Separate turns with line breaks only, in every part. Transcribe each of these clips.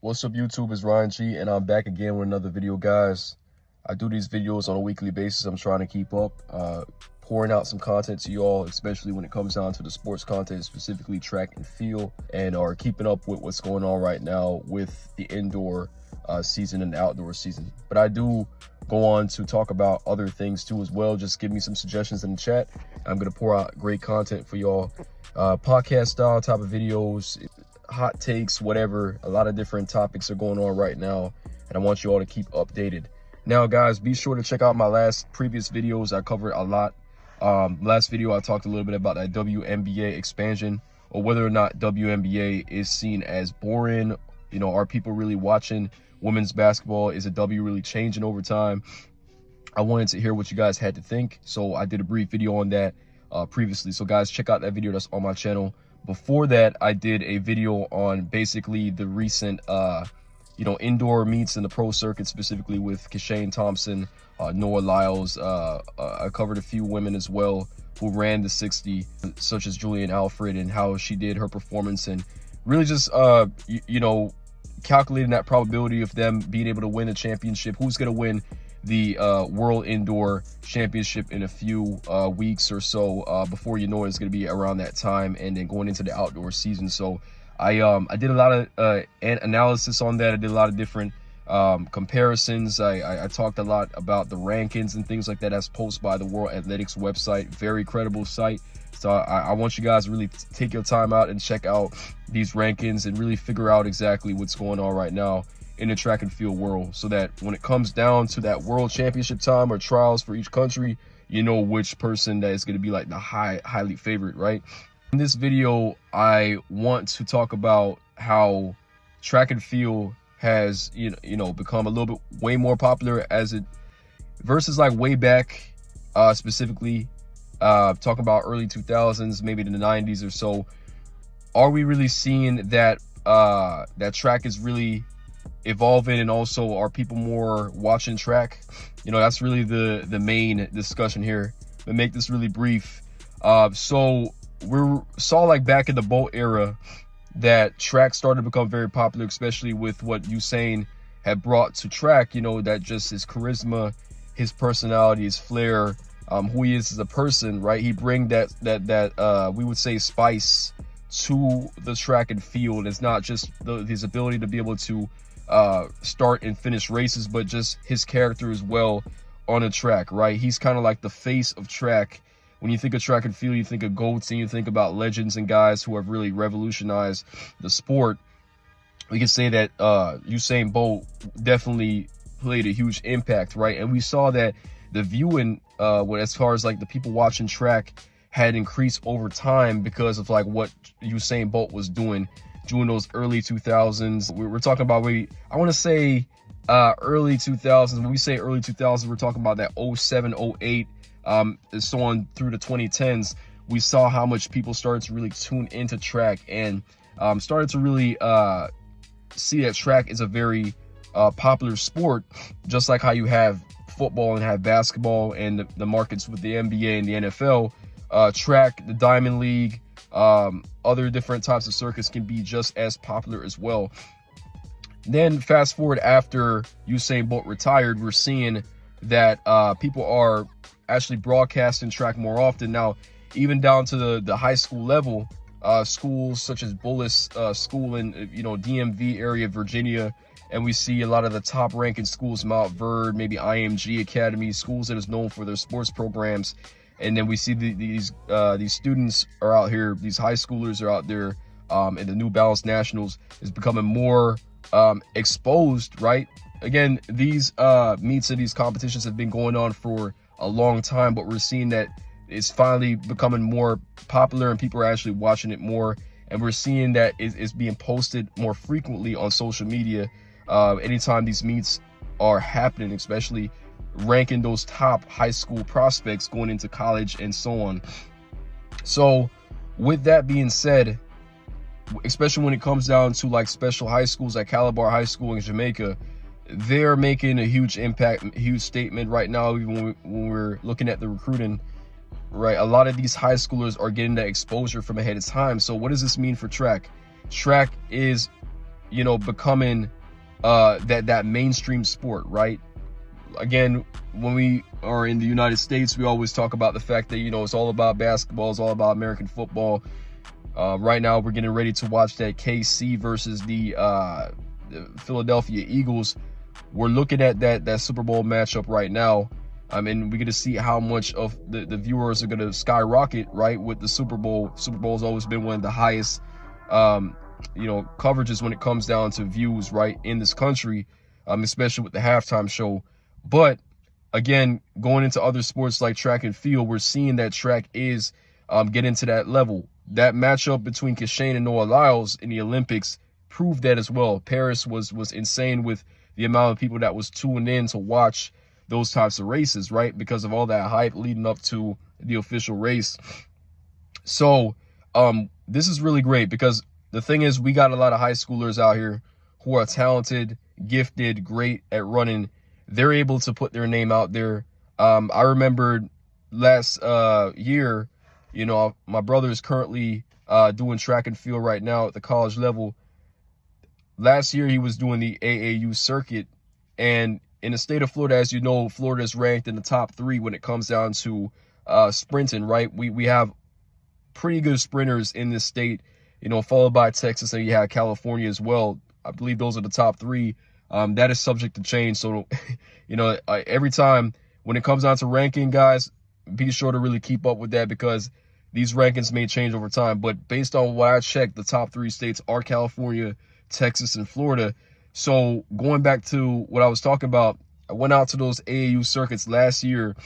What's up, YouTube? It's Ryan G, and I'm back again with another video, guys. I do these videos on a weekly basis. I'm trying to keep up, pouring out some content to y'all, especially when it comes down to the sports content, specifically track and field, and are keeping up with what's going on right now with the indoor season and the outdoor season. But I do go on to talk about other things too as well. Just give me some suggestions in the chat. I'm going to pour out great content for y'all, podcast style type of videos, hot takes, whatever. A lot of different topics are going on right now, and I want you all to keep updated. Now, guys, be sure to check out my previous videos. I covered a lot. Last video, I talked a little bit about that WNBA expansion, or whether or not WNBA is seen as boring. You know, are people really watching women's basketball? Is the W really changing over time? I wanted to hear what you guys had to think, so I did a brief video on that previously. So, guys, check out that video. That's on my channel. Before that, I did a video on basically the recent, indoor meets in the pro circuit, specifically with Kashane Thompson, Noah Lyles. I covered a few women as well who ran the 60, such as Julian Alfred, and how she did her performance, and really just, calculating that probability of them being able to win a championship. Who's going to win the World Indoor Championship in a few weeks or so. Before you know it, it's going to be around that time, and then going into the outdoor season. So I did a lot of analysis on that. I did a lot of different comparisons. I talked a lot about the rankings and things like that as posted by the World Athletics website. Very credible site. So I want you guys to really take your time out and check out these rankings and really figure out exactly what's going on right now in the track and field world, so that when it comes down to that world championship time or trials for each country, you know which person that is going to be like the highly favorite, right? In this video, I want to talk about how track and field has become a little bit way more popular as it versus like way back, specifically talking about early 2000s, maybe the 90s or so. Are we really seeing that that track is really evolving, and also are people more watching track? That's really the main discussion here, but make this really brief. So we saw, like, back in the boat era, that track started to become very popular, especially with what Usain had brought to track. That just his charisma, his personality, his flair, who he is as a person, right? He bring that we would say spice to the track and field. It's not just his ability to be able to start and finish races, but just his character as well on a track, right? He's kind of like the face of track. When you think of track and field, you think of GOATs, and you think about legends and guys who have really revolutionized the sport. We can say that Usain Bolt definitely played a huge impact, right? And we saw that the viewing, as far as like the people watching track, had increased over time because of like what Usain Bolt was doing during those early 2000s. We're talking about, I want to say early 2000s. When we say early 2000s, we're talking about that 07, 08, and so on through the 2010s. We saw how much people started to really tune into track, and started to really see that track is a very popular sport, just like how you have football and have basketball and the markets with the NBA and the NFL. Track, the Diamond League, other different types of circuits can be just as popular as well. Then fast forward, after Usain Bolt retired, we're seeing that people are actually broadcasting track more often now, even down to the high school level. Schools such as Bullis School in DMV area, Virginia, and we see a lot of the top ranking schools, Mount Verde, maybe IMG Academy, schools that is known for their sports programs. And then we see these students are out here, these high schoolers are out there, and the New Balance Nationals is becoming more exposed, right? Again, these meets and these competitions have been going on for a long time, but we're seeing that it's finally becoming more popular and people are actually watching it more. And we're seeing that it's being posted more frequently on social media anytime these meets are happening, especially ranking those top high school prospects going into college and so on. So with that being said, especially when it comes down to like special high schools like Calabar High School in Jamaica, they're making a huge impact, a huge statement right now. Even when we're looking at the recruiting, right, a lot of these high schoolers are getting that exposure from ahead of time. So what does this mean for track? Track is you know, becoming that mainstream sport, right? Again, when we are in the United States, we always talk about the fact that, you know, it's all about basketball, it's all about American football. Right now, we're getting ready to watch that KC versus the Philadelphia Eagles. We're looking at that Super Bowl matchup right now. And we're going to see how much of the viewers are going to skyrocket, right, with the Super Bowl. Super Bowl has always been one of the highest, you know, coverages when it comes down to views, right, in this country, especially with the halftime show. But again, going into other sports like track and field, we're seeing that track is getting to that level. That matchup between Kashane and Noah Lyles in the Olympics proved that as well. Paris was insane with the amount of people that was tuned in to watch those types of races, right? Because of all that hype leading up to the official race. So this is really great, because the thing is, we got a lot of high schoolers out here who are talented, gifted, great at running. They're able to put their name out there. I remember last year, you know, my brother is currently doing track and field right now at the college level. Last year, he was doing the AAU circuit. And in the state of Florida, as you know, Florida is ranked in the top 3 when it comes down to sprinting, right? We have pretty good sprinters in this state, you know, followed by Texas, and you have California as well. I believe those are the top 3. That is subject to change. So, you know, every time when it comes down to ranking, guys, be sure to really keep up with that, because these rankings may change over time. But based on what I checked, the top 3 states are California, Texas, and Florida. So going back to what I was talking about, I went out to those AAU circuits last year.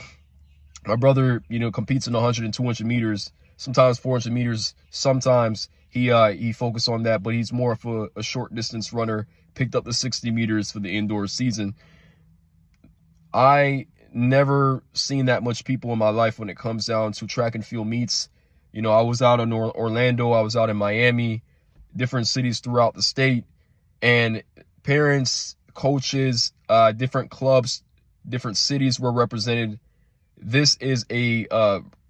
My brother, you know, competes in 100 and 200 meters, sometimes 400 meters. Sometimes he focused on that, but he's more of a short distance runner. Picked up the 60 meters for the indoor season. I never seen that much people in my life when it comes down to track and field meets. You know, I was out in Orlando, I was out in Miami, different cities throughout the state, and parents, coaches, different clubs, different cities were represented. This is a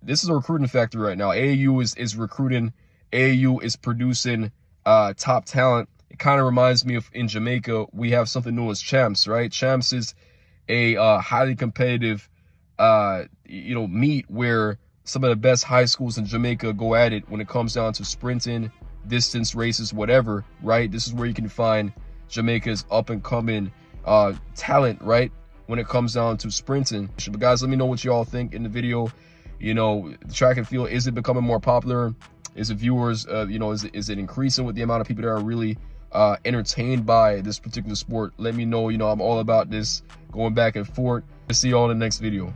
recruiting factory right now. AAU is recruiting. AAU is producing top talent. It kind of reminds me of, in Jamaica, we have something known as Champs, right? Champs is a highly competitive, you know, meet where some of the best high schools in Jamaica go at it when it comes down to sprinting, distance races, whatever, right? This is where you can find Jamaica's up-and-coming talent, right, when it comes down to sprinting. But guys, let me know what you all think in the video. You know, track and field, is it becoming more popular? Is it viewers, you know, is it increasing with the amount of people that are really entertained by this particular sport? Let me know. You know, I'm all about this, going back and forth. See you all in the next video.